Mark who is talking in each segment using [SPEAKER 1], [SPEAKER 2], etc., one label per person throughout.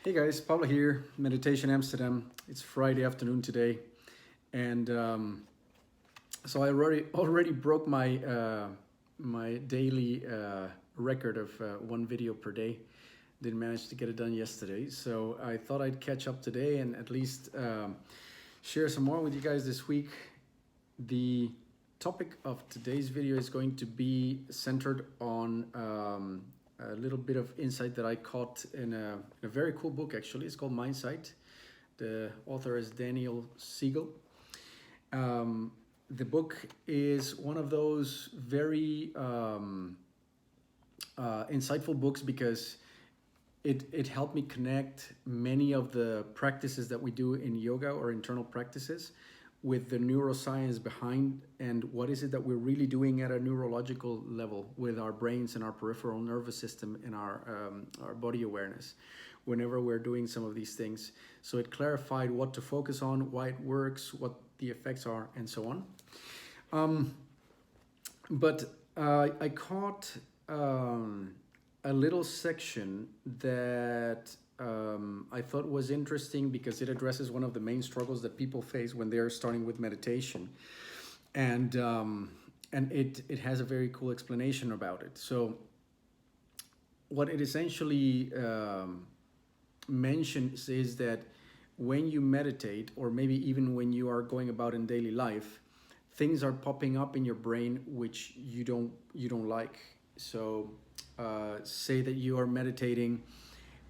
[SPEAKER 1] Hey guys, Pablo here, Meditation Amsterdam. It's Friday afternoon today, and so I already broke my daily record of one video per day. Didn't manage to get it done yesterday, so I thought I'd catch up today and at least share some more with you guys this week. The topic of today's video is going to be centered on a little bit of insight that I caught in a very cool book, actually. It's called Mindsight. The author is Daniel Siegel. The book is one of those very insightful books because it helped me connect many of the practices that we do in yoga or internal practices with the neuroscience behind and what is it that we're really doing at a neurological level with our brains and our peripheral nervous system and our body awareness whenever we're doing some of these things. So it clarified what to focus on, why it works, what the effects are, and so on. But I caught a little section that I thought was interesting because it addresses one of the main struggles that people face when they're starting with meditation, and it has a very cool explanation about it. So what it essentially mentions is that when you meditate, or maybe even when you are going about in daily life, things are popping up in your brain which you don't like. So say that you are meditating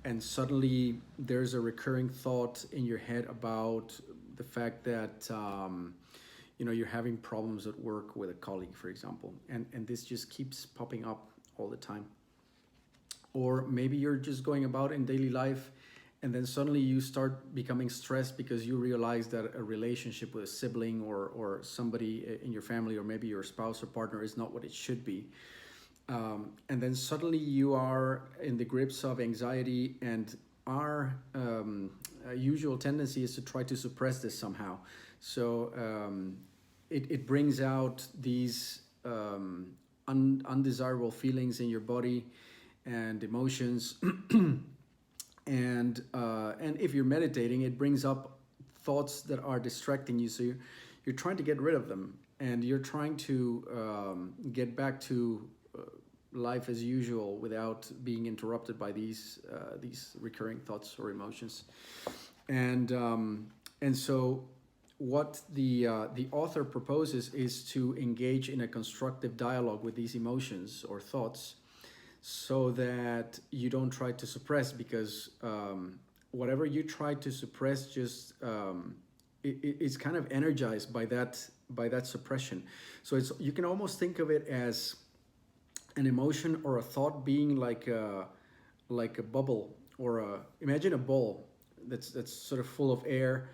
[SPEAKER 1] and suddenly there's a recurring thought in your head about the fact that you're having problems at work with a colleague, for example, and this just keeps popping up all the time. Or maybe you're just going about in daily life and then suddenly you start becoming stressed because you realize that a relationship with a sibling or somebody in your family, or maybe your spouse or partner, is not what it should be. And then suddenly you are in the grips of anxiety, and our usual tendency is to try to suppress this somehow. So it brings out these undesirable feelings in your body and emotions. and if you're meditating, it brings up thoughts that are distracting you. So you're trying to get rid of them, and you're trying to get back to life as usual without being interrupted by these recurring thoughts or emotions. And so what the author proposes is to engage in a constructive dialogue with these emotions or thoughts, so that you don't try to suppress, because whatever you try to suppress just it's kind of energized by that suppression. So you can almost think of it as an emotion or a thought being like a bubble, or imagine a ball that's sort of full of air,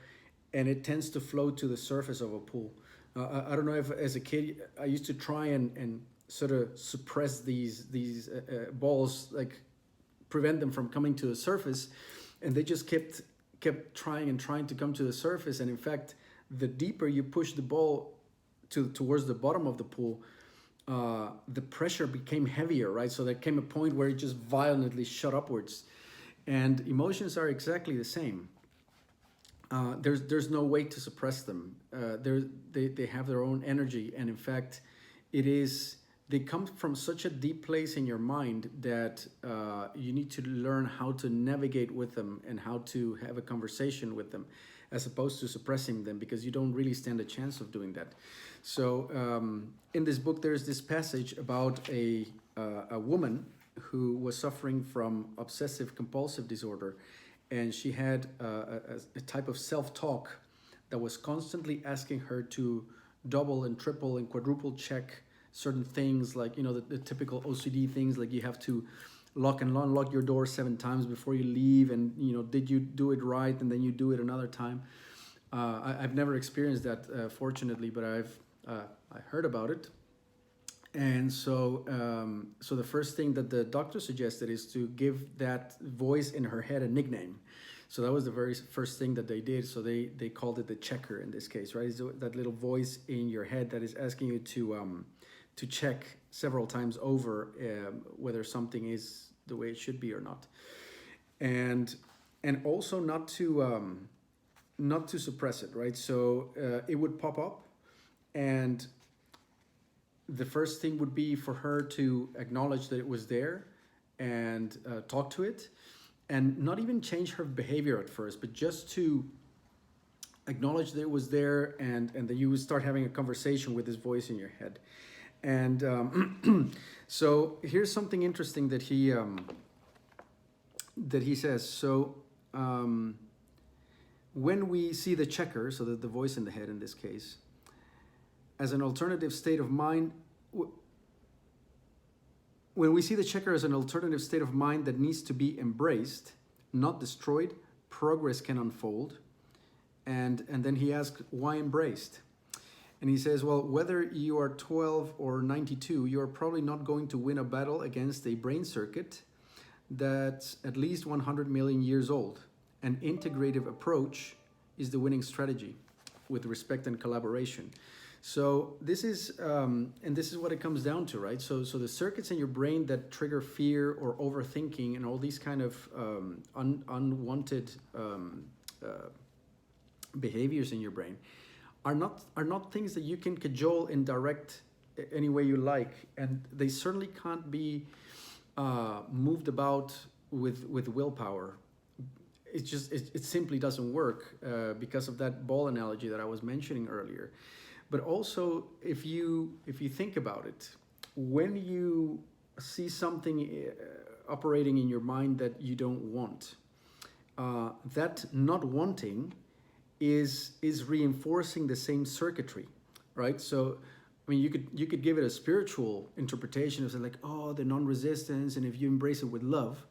[SPEAKER 1] and it tends to float to the surface of a pool. I don't know if as a kid I used to try and sort of suppress these balls, like prevent them from coming to the surface, and they just kept trying and trying to come to the surface. And in fact, the deeper you push the ball towards the bottom of the pool, the pressure became heavier, right? So there came a point where it just violently shot upwards. And emotions are exactly the same. There's no way to suppress them. They have their own energy, and in fact, they come from such a deep place in your mind that you need to learn how to navigate with them and how to have a conversation with them, as opposed to suppressing them, because you don't really stand a chance of doing that. So in this book, there's this passage about a woman who was suffering from obsessive compulsive disorder, and she had a type of self-talk that was constantly asking her to double and triple and quadruple check certain things, like the typical OCD things, like you have to lock and unlock your door 7 times before you leave, and did you do it right, and then you do it another time. I've never experienced that, fortunately, but I heard about it. And so the first thing that the doctor suggested is to give that voice in her head a nickname. So that was the very first thing that they did. So they called it the checker in this case, right? So that little voice in your head that is asking you to check several times over whether something is the way it should be or not. And and also not to suppress it, right? So it would pop up, and the first thing would be for her to acknowledge that it was there and talk to it, and not even change her behavior at first, but just to acknowledge that it was there, and that you would start having a conversation with this voice in your head. And so here's something interesting that he says. So when we see the checker, so the voice in the head in this case, as an alternative state of mind, when we see the checker as an alternative state of mind that needs to be embraced, not destroyed, progress can unfold. And then he asks, why embraced? And he says, well, whether you are 12 or 92, you are probably not going to win a battle against a brain circuit that's at least 100 million years old. An integrative approach is the winning strategy with respect and collaboration. So this is, and this is what it comes down to, right? So the circuits in your brain that trigger fear or overthinking and all these kind of unwanted behaviors in your brain are not things that you can cajole and direct any way you like, and they certainly can't be moved about with willpower. It simply doesn't work because of that ball analogy that I was mentioning earlier. But also, if you think about it, when you see something operating in your mind that you don't want, that not wanting is reinforcing the same circuitry, right? So, I mean, you could give it a spiritual interpretation of like, oh, the non-resistance, and if you embrace it with love.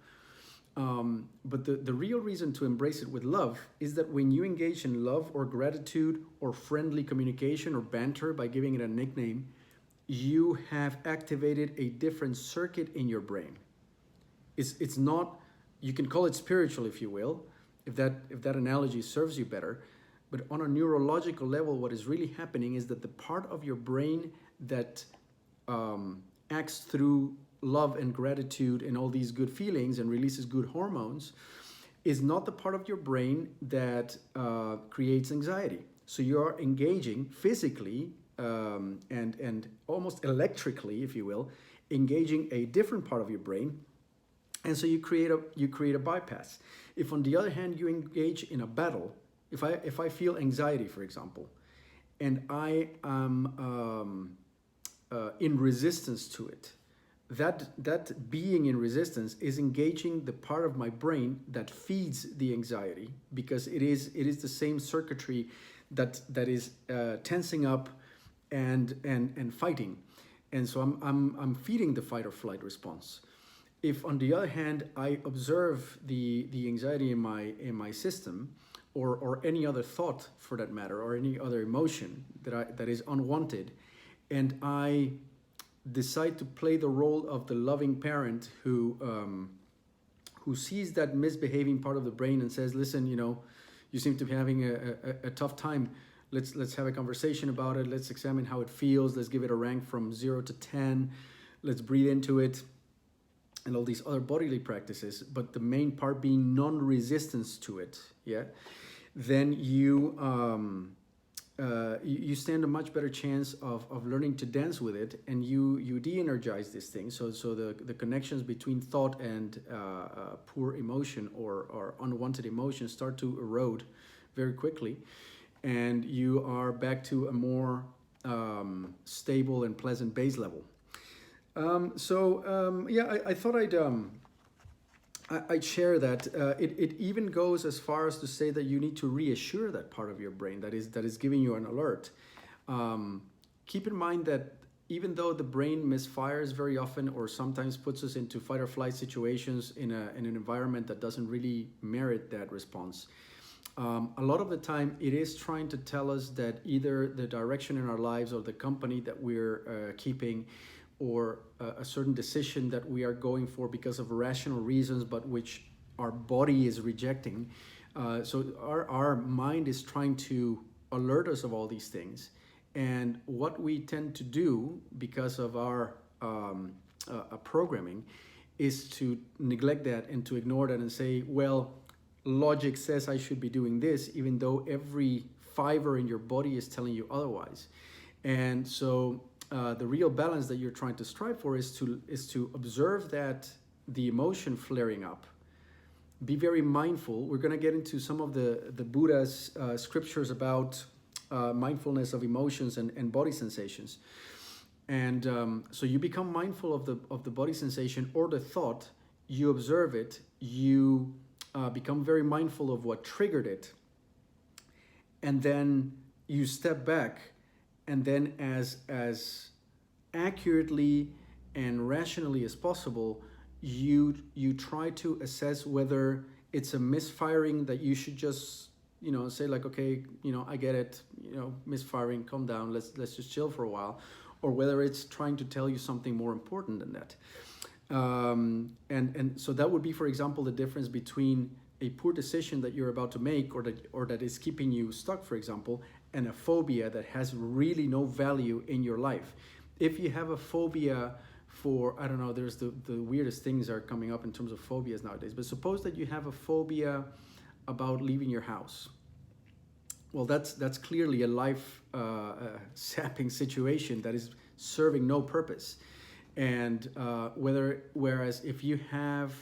[SPEAKER 1] But the real reason to embrace it with love is that when you engage in love or gratitude or friendly communication or banter, by giving it a nickname, you have activated a different circuit in your brain. It's not, you can call it spiritual if you will, if that analogy serves you better. But on a neurological level, what is really happening is that the part of your brain that acts through love and gratitude and all these good feelings and releases good hormones is not the part of your brain that creates anxiety. So you're engaging physically and almost electrically, if you will, engaging a different part of your brain, and so you create a bypass. If on the other hand you engage in a battle, if I feel anxiety, for example, and I am in resistance to it, that being in resistance is engaging the part of my brain that feeds the anxiety, because it is the same circuitry that is tensing up and fighting, and so I'm feeding the fight or flight response. If on the other hand I observe the anxiety in my system, or any other thought for that matter, or any other emotion that is unwanted, and I decide to play the role of the loving parent who sees that misbehaving part of the brain and says, listen, you seem to be having a tough time. Let's have a conversation about it. Let's examine how it feels. Let's give it a rank from 0 to 10. Let's breathe into it, and all these other bodily practices, but the main part being non-resistance to it, yeah, then you stand a much better chance of learning to dance with it, and you de-energize this thing. So the connections between thought and poor emotion or unwanted emotion start to erode very quickly, and you are back to a more stable and pleasant base level. I thought I'd share that. It even goes as far as to say that you need to reassure that part of your brain that is giving you an alert. Keep in mind that even though the brain misfires very often, or sometimes puts us into fight or flight situations in an environment that doesn't really merit that response, a lot of the time it is trying to tell us that either the direction in our lives or the company that we're keeping, or a certain decision that we are going for because of rational reasons, but which our body is rejecting. So our mind is trying to alert us of all these things. And what we tend to do because of our programming is to neglect that and to ignore that and say, well, logic says I should be doing this, even though every fiber in your body is telling you otherwise. And so the real balance that you're trying to strive for is to observe that the emotion flaring up. Be very mindful. We're going to get into some of the Buddha's scriptures about mindfulness of emotions and body sensations. And so you become mindful of the body sensation or the thought. You observe it. You become very mindful of what triggered it, and then you step back, and then as accurately and rationally as possible, you try to assess whether it's a misfiring that you should just say like, okay, I get it, misfiring, calm down, let's just chill for a while, or whether it's trying to tell you something more important than that. And so that would be, for example, the difference between a poor decision that you're about to make, or that is keeping you stuck, for example, and a phobia that has really no value in your life. If you have a phobia for, I don't know, there's the weirdest things are coming up in terms of phobias nowadays, but suppose that you have a phobia about leaving your house. Well, that's clearly a life sapping situation that is serving no purpose. And whereas if you have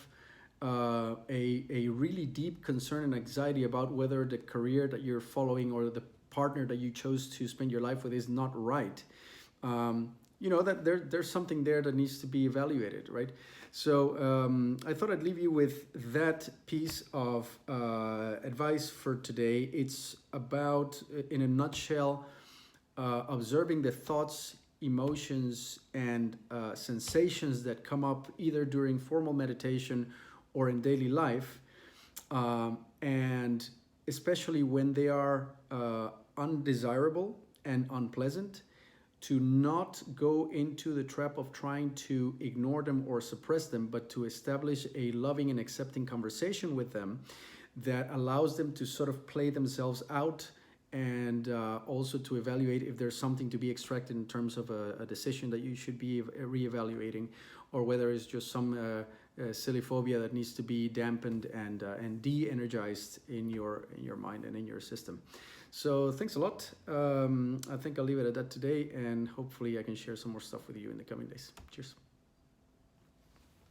[SPEAKER 1] a really deep concern and anxiety about whether the career that you're following or the partner that you chose to spend your life with is not right, that there's something there that needs to be evaluated, right? So I thought I'd leave you with that piece of advice for today. It's about, in a nutshell, observing the thoughts, emotions, and sensations that come up either during formal meditation or in daily life, and especially when they are undesirable and unpleasant, to not go into the trap of trying to ignore them or suppress them, but to establish a loving and accepting conversation with them that allows them to sort of play themselves out, and also to evaluate if there's something to be extracted in terms of a decision that you should be reevaluating, or whether it's just some silly phobia that needs to be dampened and de-energized in your mind and in your system. So thanks a lot. I think I'll leave it at that today, and hopefully I can share some more stuff with you in the coming days. Cheers.